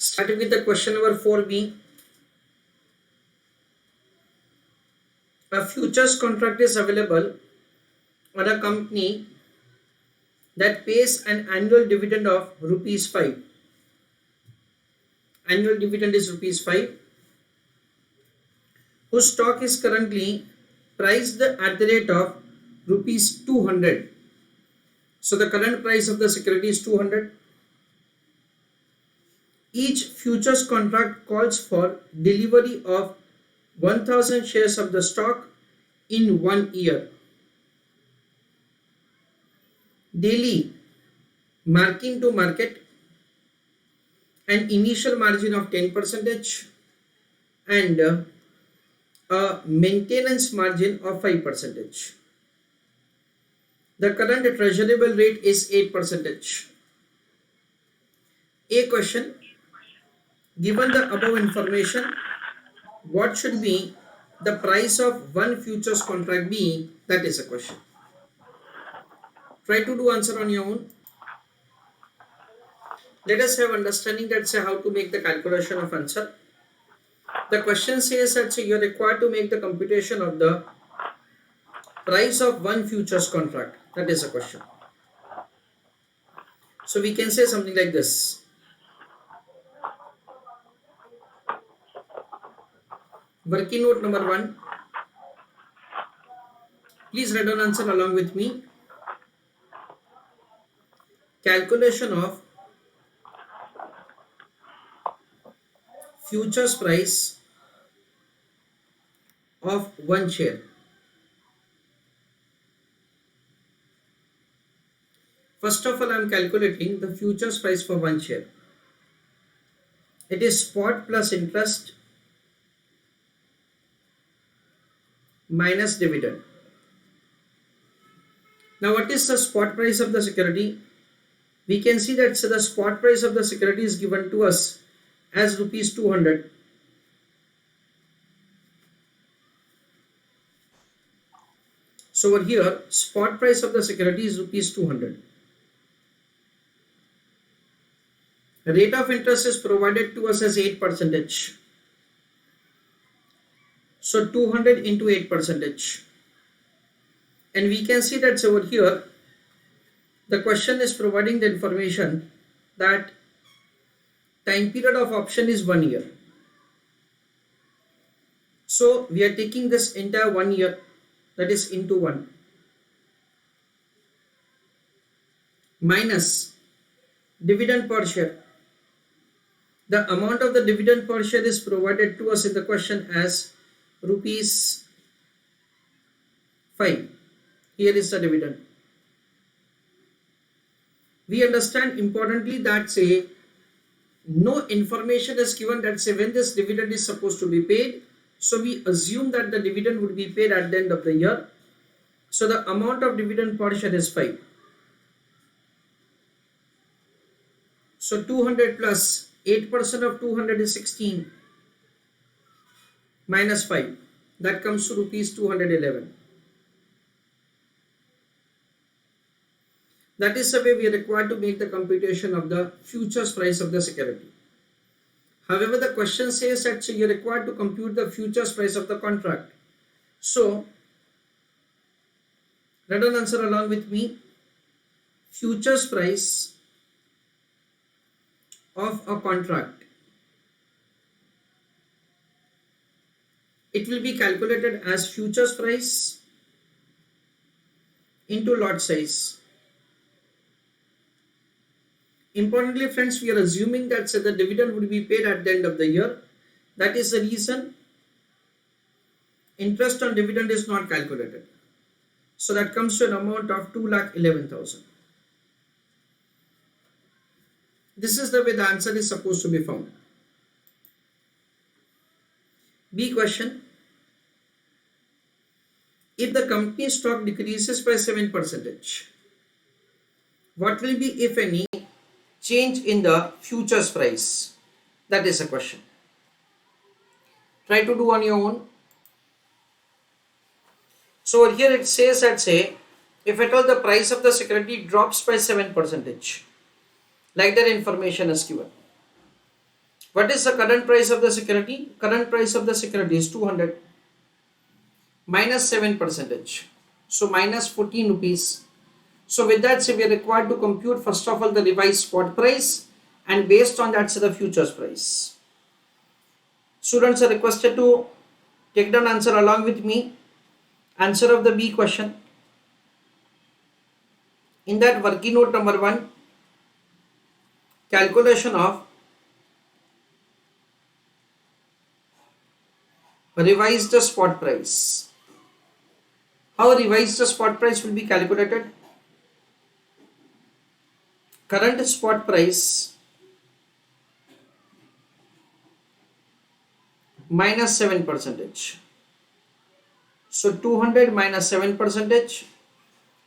Starting with the question number 4b. A futures contract is available on a company that pays an annual dividend of rupees 5. Annual dividend is rupees 5, whose stock is currently priced at the rate of rupees 200. So the current price of the security is 200. Each futures contract calls for delivery of 1000 shares of the stock in 1 year. Daily marking to market, an initial margin of 10% and a maintenance margin of 5%. The current treasurable rate is 8%. A question: given the above information, what should be the price of one futures contract be? That is a question. Try to do answer on your own. Let us have understanding that say how to make the calculation of answer. The question says that you are required to make the computation of the price of one futures contract. That is a question. So we can say something like this. Working note number 1. Please write down answer along with me. Calculation of futures price of one share. First of all, I am calculating the futures price for one share. It is spot plus interest minus dividend. Now what is the spot price of the security? We can see that the spot price of the security is given to us as rupees 200. So over here, spot price of the security is rupees 200. The rate of interest is provided to us as 8%. So 200 into 8%. And we can see that over here, the question is providing the information that time period of option is 1 year. So we are taking this entire 1 year, that is into 1, minus dividend per share. The amount of the dividend per share is provided to us in the question as rupees 5. Here is the dividend. We understand importantly that say no information is given that say when this dividend is supposed to be paid. So we assume that the dividend would be paid at the end of the year. So the amount of dividend per share is 5. So 200 plus 8% of 200 is 16 minus 5. That comes to rupees 211. That is the way we are required to make the computation of the futures price of the security. However, the question says that you are required to compute the futures price of the contract. So, write an answer along with me. Futures price of a contract. It will be calculated as futures price into lot size. Importantly, friends, we are assuming that the dividend would be paid at the end of the year. That is the reason interest on dividend is not calculated. So that comes to an amount of 2,11,000. This is the way the answer is supposed to be found. B question. If the company stock decreases by 7%, what will be, if any, change in the futures price? That is a question. Try to do on your own. So here it says that say if at all the price of the security drops by 7%, like that information is given. What is the current price of the security? Current price of the security is 200 minus 7 percentage. So minus 14 rupees. So with that, say we are required to compute first of all the revised spot price, and based on that, say the futures price. Students are requested to take down answer along with me. Answer of the B question. In that working note number 1, calculation of revised spot price. How revised spot price will be calculated? Current spot price minus 7 percentage. So 200 minus 7 percentage,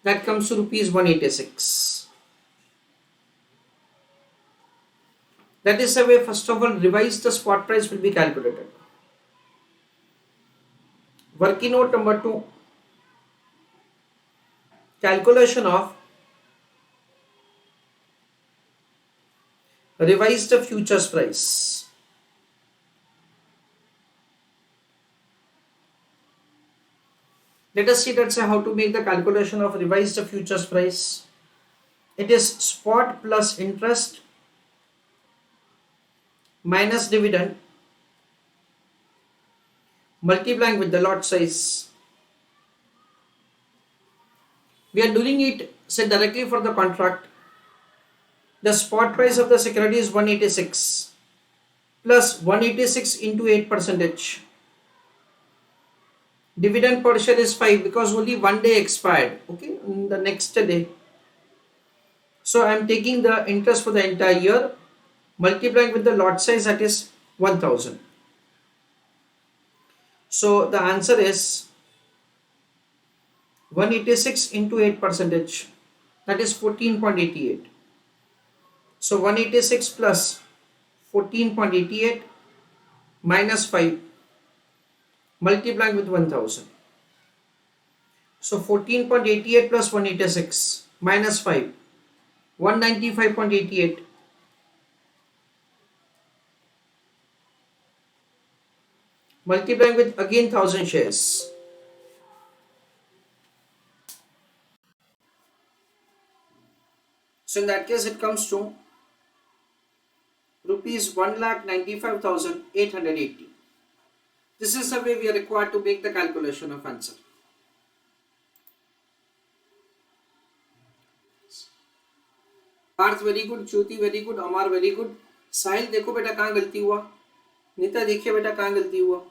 that comes to rupees 186. That is the way first of all revised spot price will be calculated. Working note number 2, calculation of revised futures price. Let us see that, say, how to make the calculation of revised futures price. It is spot plus interest minus dividend multiplying with the lot size. We are doing it, say, directly for the contract. The spot price of the security is 186 plus 186 into 8 percentage. Dividend per share is 5 because only one day expired. Okay, in the next day. So I am taking the interest for the entire year, multiplying with the lot size, that is 1000. So the answer is 186 into 8 percentage, that is 14.88. So 186 plus 14.88 minus 5 multiplying with 1000. So 14.88 plus 186 minus 5, 195.88. Multiplying with again 1000 shares. So in that case it comes to rupees 1,95,880. This is the way we are required to make the calculation of answer. Parth very good, Jyoti very good, Amar very good. Sahil देखो बेटा कहाँ गलती हुआ, नीता देखिए बेटा कहाँ गलती हुआ।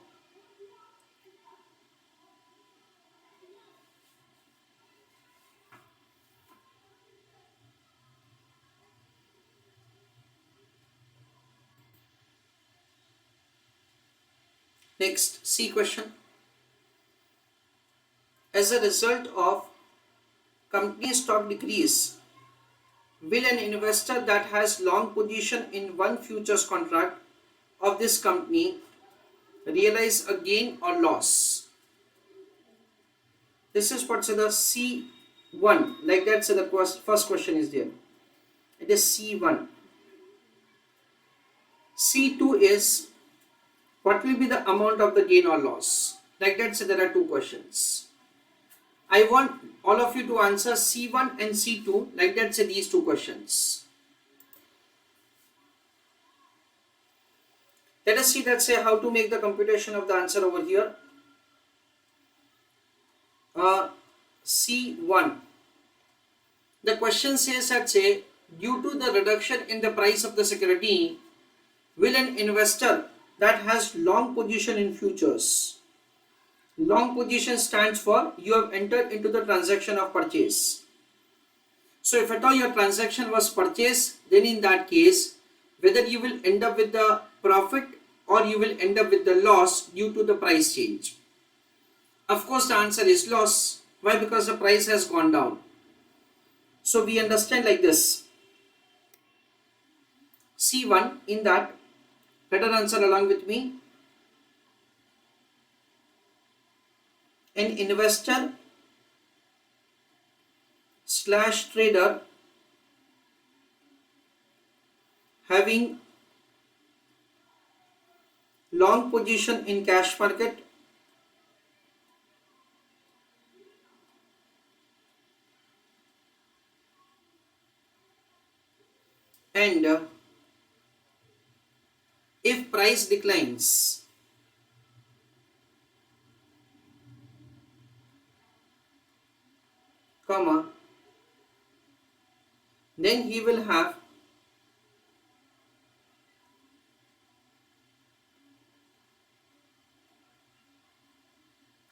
Next, C question. As a result of company stock decrease, will an investor that has long position in one futures contract of this company realize a gain or loss? This is what, say, the C1, like that, so the first question is there. It is C1. C2 is what will be the amount of the gain or loss? Like that, so there are two questions. I want all of you to answer C1 and C2, like that, say these two questions. Let us see that, say, how to make the computation of the answer over here. C1. The question says that, say, due to the reduction in the price of the security, will an investor that has long position in futures. Long position stands for you have entered into the transaction of purchase. So if at all your transaction was purchase, then in that case, whether you will end up with the profit or you will end up with the loss due to the price change. Of course, the answer is loss. Why? Because the price has gone down. So we understand like this. C1, in that, let us answer along with me. An investor / trader having long position in cash market, and if price declines, comma, then he will have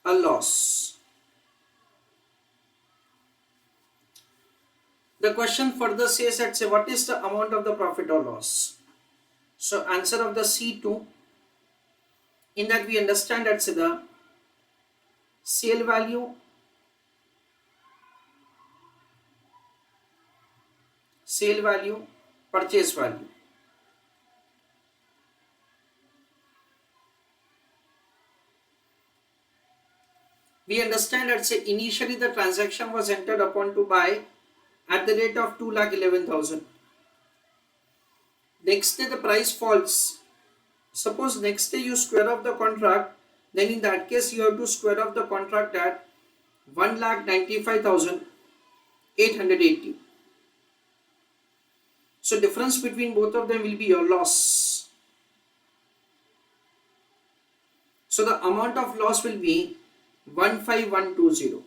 a loss. The question further says that say what is the amount of the profit or loss. So answer of the C2, in that we understand that say the sale value, sale value, purchase value. We understand that say initially the transaction was entered upon to buy at the rate of 2,11,000. Next day the price falls. Suppose next day you square off the contract, then in that case you have to square off the contract at 1,95,880. So difference between both of them will be your loss. So the amount of loss will be 15120.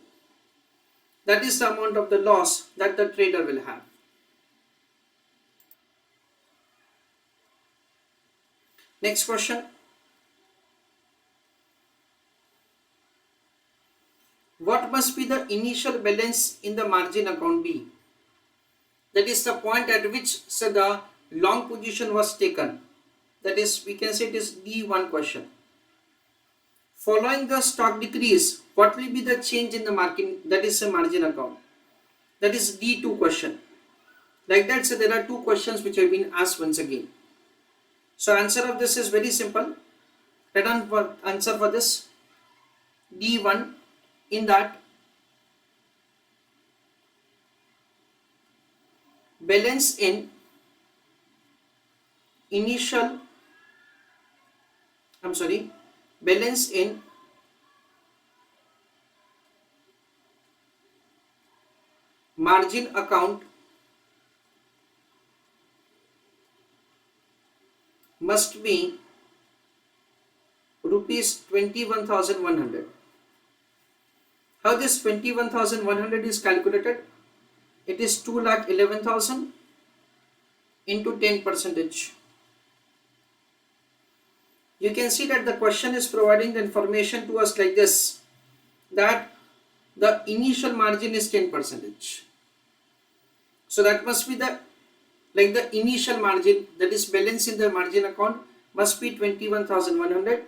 That is the amount of the loss that the trader will have. Next question. What must be the initial balance in the margin account be? That is the point at which say the long position was taken. That is, we can say it is D1 question. Following the stock decrease, what will be the change in the market? That is a margin account. That is D2 question. Like that, so there are two questions which have been asked once again. So answer of this is very simple. Answer for this D1, in that balance in initial, balance in margin account must be rupees 21,100. How this 21,100 is calculated? It is 2,11,000 into 10 percentage. You can see that the question is providing the information to us like this, that the initial margin is 10 percentage. So that must be the initial margin, that is balance in the margin account must be 21,100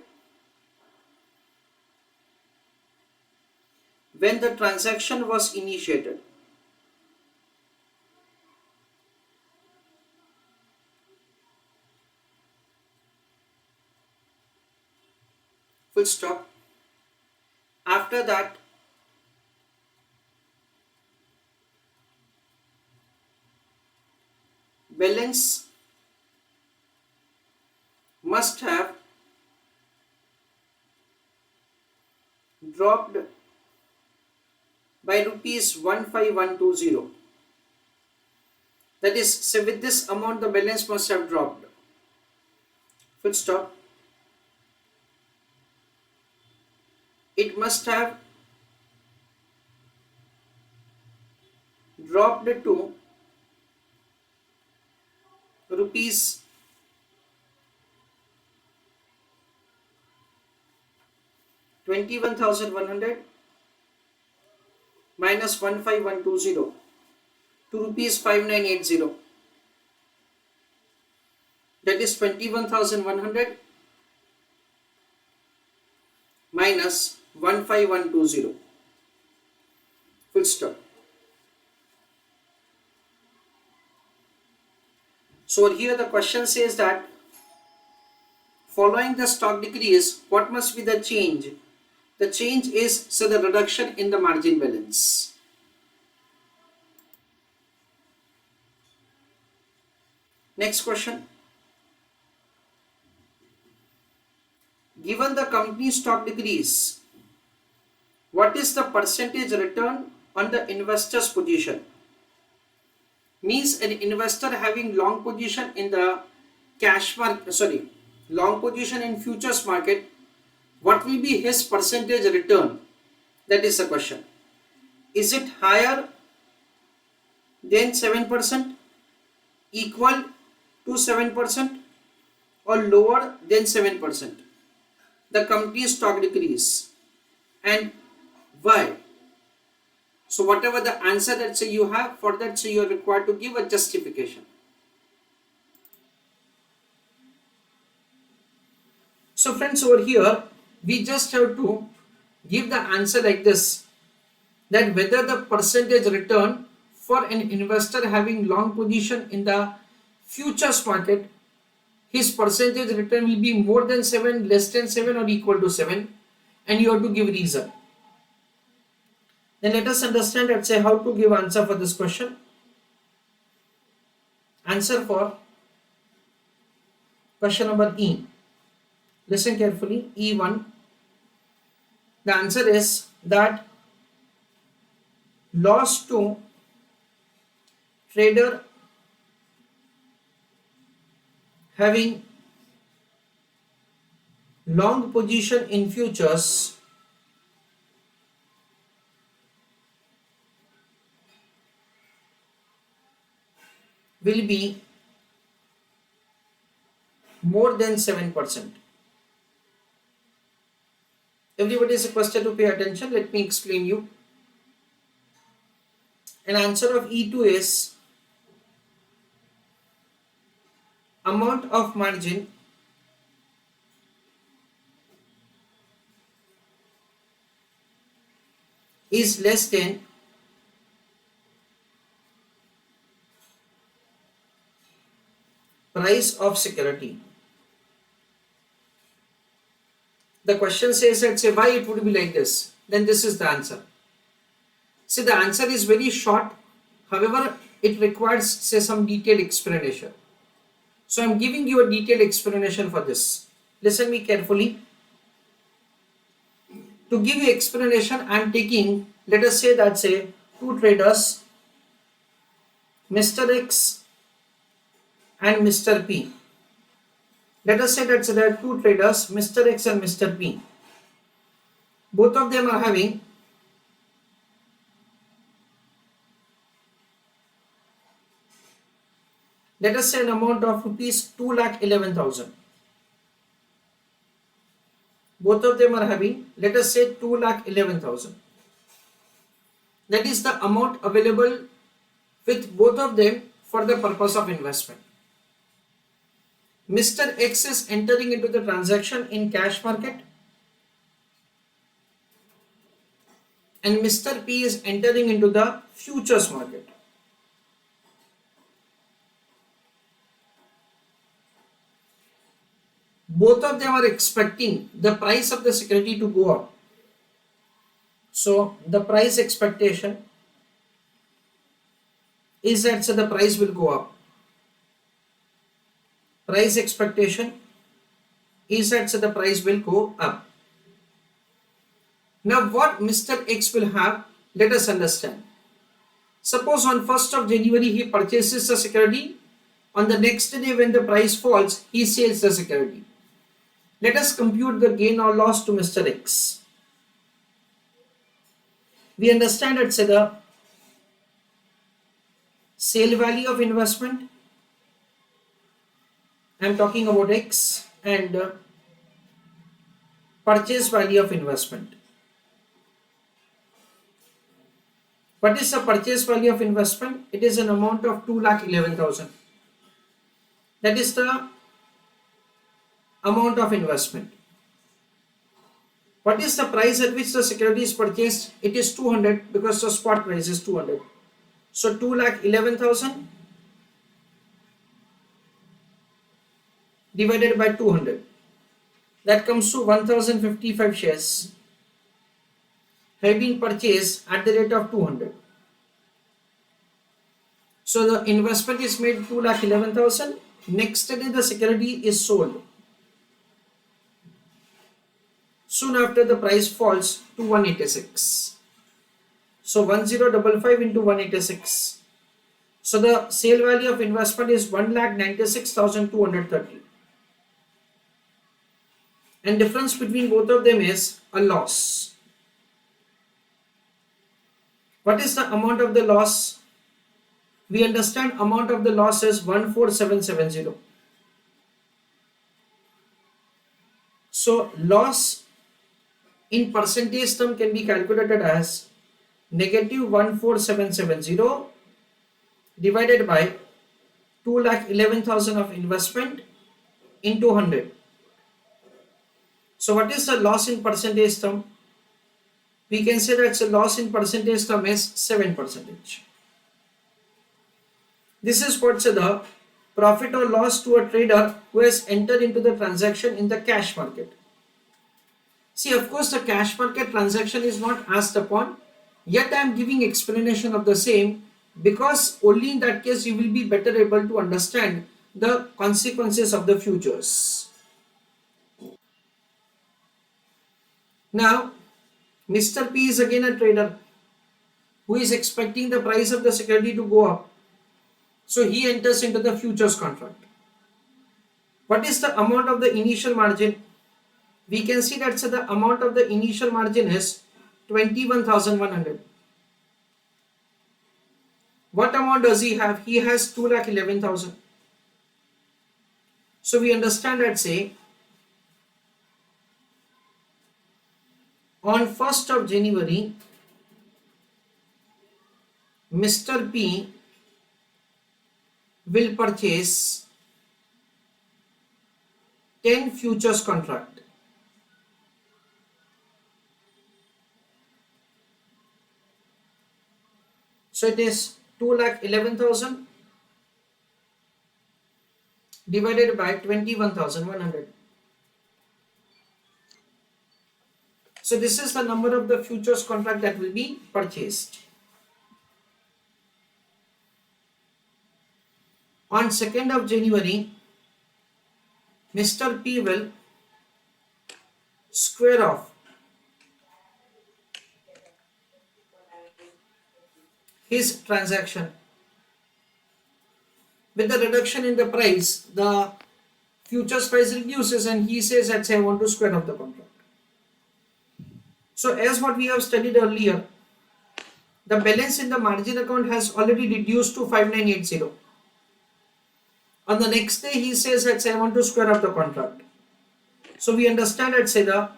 when the transaction was initiated. Full stop. After that, balance must have dropped by rupees 15,120. That is, say with this amount the balance must have dropped. Full stop. It must have dropped to rupees 21,100 minus 15,120 to rupees 5,980. That is 21,100 minus 15,120. Full stop. So here the question says that following the stock decrease, what must be the change? The change is the reduction in the margin balance. Next question. even the company stock decrease, what is the percentage return on the investor's position? Means an investor having long position in the cash market, long position in futures market, what will be his percentage return? That is the question. Is it higher than 7%, equal to 7%, or lower than 7%? The company's stock decrease, and why? So whatever the answer that say you have, for that say you are required to give a justification. So friends, over here we just have to give the answer like this, that whether the percentage return for an investor having long position in the futures market, his percentage return will be more than 7, less than 7, or equal to 7, and you have to give reason. Then let us understand, let's say, how to give answer for this question. Answer for question number E. Listen carefully, E1. The answer is that loss to trader having long position in futures will be more than 7%. Everybody is requested to pay attention. Let me explain you. An answer of E2 is amount of margin is less than price of security. The question says that, say, why it would be like this? Then this is the answer. See, the answer is very short. However, it requires, say, some detailed explanation. So I am giving you a detailed explanation for this. Listen me carefully. To give you explanation, I am taking, let us say that, say, two traders, Mr. X and Mr. P. Let us say that there are two traders, Mr. X and Mr. P. Both of them are having let us say an amount of rupees 2,11,000. Both of them are having, let us say, 2,11,000. That is the amount available with both of them for the purpose of investment. Mr. X is entering into the transaction in cash market, and Mr. P is entering into the futures market. Both of them are expecting the price of the security to go up. So the price expectation is that the price will go up. Price expectation is that the price will go up. Now what Mr. X will have, let us understand. Suppose on 1st of January he purchases the security. On the next day when the price falls, he sells the security. Let us compute the gain or loss to Mr. X. We understand that the sale value of investment, I am talking about X, and purchase value of investment. What is the purchase value of investment? It is an amount of 2,11,000. That is the amount of investment. What is the price at which the security is purchased? It is 200 because the spot price is 200. So 2,11,000 divided by 200. That comes to 1,055 shares have been purchased at the rate of 200. So the investment is made 2,11,000. Next day the security is sold. Soon after the price falls to 186. So 1055 into 186. So the sale value of investment is 1,96,230. And difference between both of them is a loss. What is the amount of the loss? We understand amount of the loss is 14770. So loss in percentage term can be calculated as negative 14770 divided by 2,11,000 of investment into 100. So what is the loss in percentage term? We can say that the loss in percentage term is 7%. This is what's the profit or loss to a trader who has entered into the transaction in the cash market. See, of course, the cash market transaction is not asked upon, yet I am giving explanation of the same because only in that case you will be better able to understand the consequences of the futures. Now, Mr. P is again a trader who is expecting the price of the security to go up. So he enters into the futures contract. What is the amount of the initial margin? We can see that the amount of the initial margin is 21,100. What amount does he have? He has 2,11,000. So we understand that say on 1st of January, Mr. P will purchase 10 futures contract. So it is 2,11,000 divided by 21,100. So this is the number of the futures contract that will be purchased. On 2nd of January, Mr. P will square off his transaction. With the reduction in the price, the futures price reduces and he says that I want to square off the contract. So as what we have studied earlier, the balance in the margin account has already reduced to 5980. On the next day he says that I want to square off the contract. So we understand that say for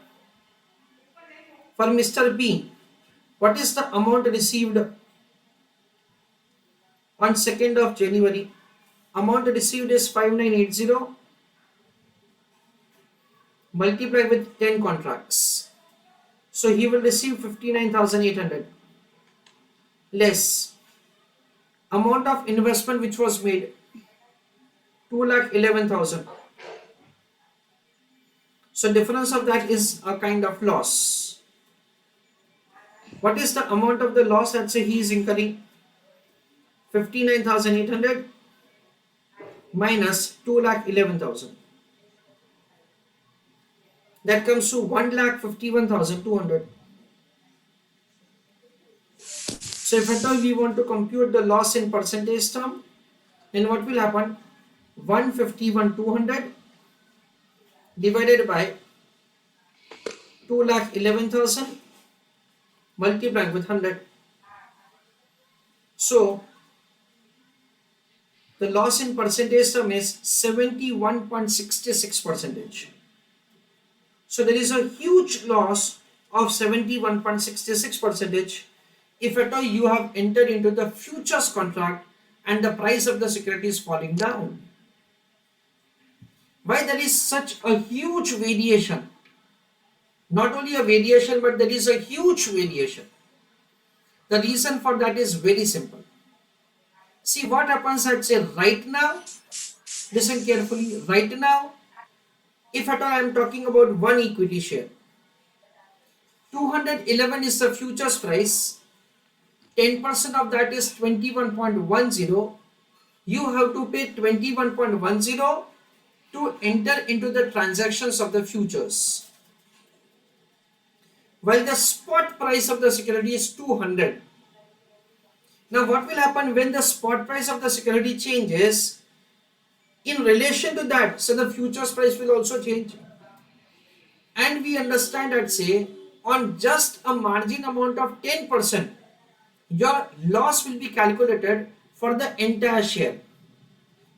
Mr. P, what is the amount received on 2nd of January? Amount received is 5980 multiplied with 10 contracts. So he will receive 59,800 less amount of investment which was made 2,11,000. So difference of that is a kind of loss. What is the amount of the loss that say he is incurring? 59,800 minus 2,11,000. That comes to 1,51,200. So if at all we want to compute the loss in percentage term, then what will happen? 151,200 divided by 2,11,000 multiplied with 100. So the loss in percentage term is 71.66%. So there is a huge loss of 71.66% if at all you have entered into the futures contract and the price of the security is falling down. Why there is such a huge variation? Not only a variation, but there is a huge variation. The reason for that is very simple. See what happens at say right now, listen carefully, right now, if at all I am talking about one equity share, 211 is the futures price, 10% of that is 21.10, you have to pay 21.10 to enter into the transactions of the futures. while the spot price of the security is 200. Now what will happen when the spot price of the security changes? In relation to that, so the futures price will also change. And we understand that say on just a margin amount of 10%, your loss will be calculated for the entire share.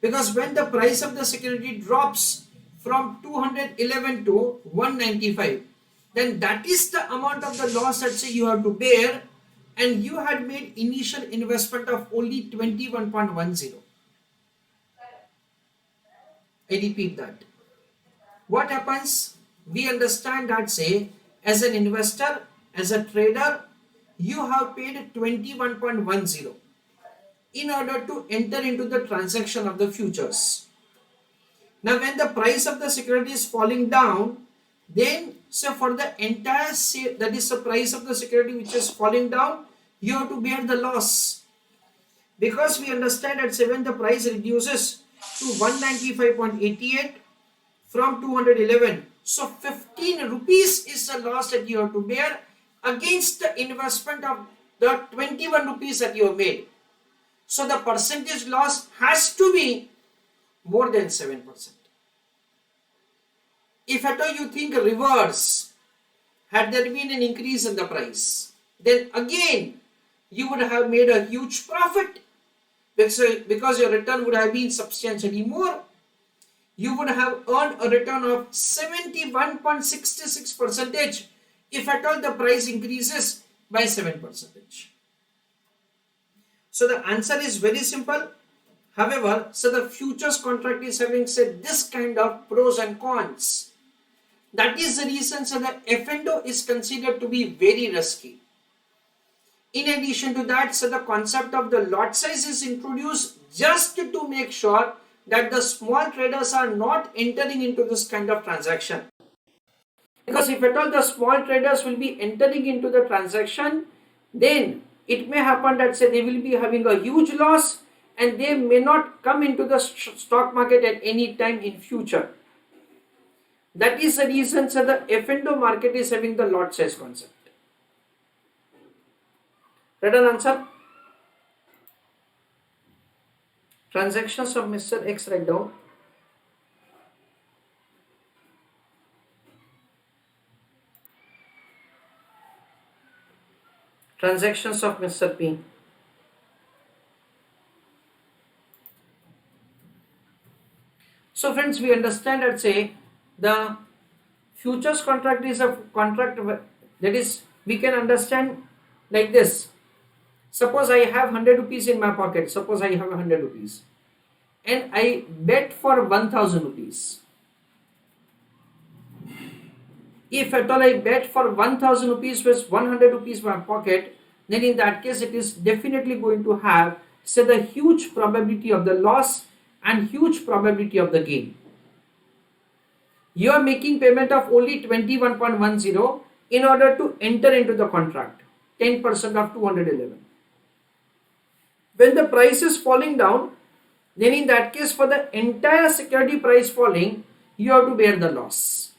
Because when the price of the security drops from 211 to 195, then that is the amount of the loss that say you have to bear, and you had made initial investment of only 21.10. I repeat that. What happens? We understand that say as an investor, as a trader, you have paid 21.10 in order to enter into the transaction of the futures. Now when the price of the security is falling down, then so for the entire share, that is the price of the security which is falling down, you have to bear the loss. Because we understand that say when the price reduces to 195.88 from 211, so 15 rupees is the loss that you have to bear against the investment of the 21 rupees that you have made. So the percentage loss has to be more than 7%. If at all you think reverse, had there been an increase in the price, then again you would have made a huge profit because your return would have been substantially more. You would have earned a return of 71.66% if at all the price increases by 7%. So the answer is very simple. However, so the futures contract is having said this kind of pros and cons. That is the reason so the F&O is considered to be very risky. In addition to that, so the concept of the lot size is introduced just to make sure that the small traders are not entering into this kind of transaction. Because if at all the small traders will be entering into the transaction, then it may happen that say they will be having a huge loss and they may not come into the stock market at any time in future. That is the reason so the F&O market is having the lot size concept. Read an answer? Transactions of Mr. X, write down. Transactions of Mr. P. So friends, we understand that say the futures contract is a contract that is we can understand like this. Suppose I have 100 rupees in my pocket. Suppose I have 100 rupees and I bet for 1000 rupees. If at all I bet for 1000 rupees with 100 rupees in my pocket, then in that case it is definitely going to have say the huge probability of the loss and huge probability of the gain. You are making payment of only 21.10 in order to enter into the contract, 10% of 211. When the price is falling down, then in that case for the entire security price falling, you have to bear the loss.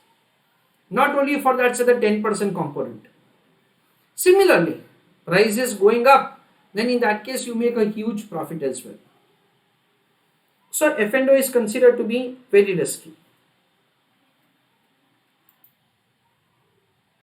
Not only for that, say the 10% component. Similarly, price is going up, then in that case you make a huge profit as well. So F&O is considered to be very risky.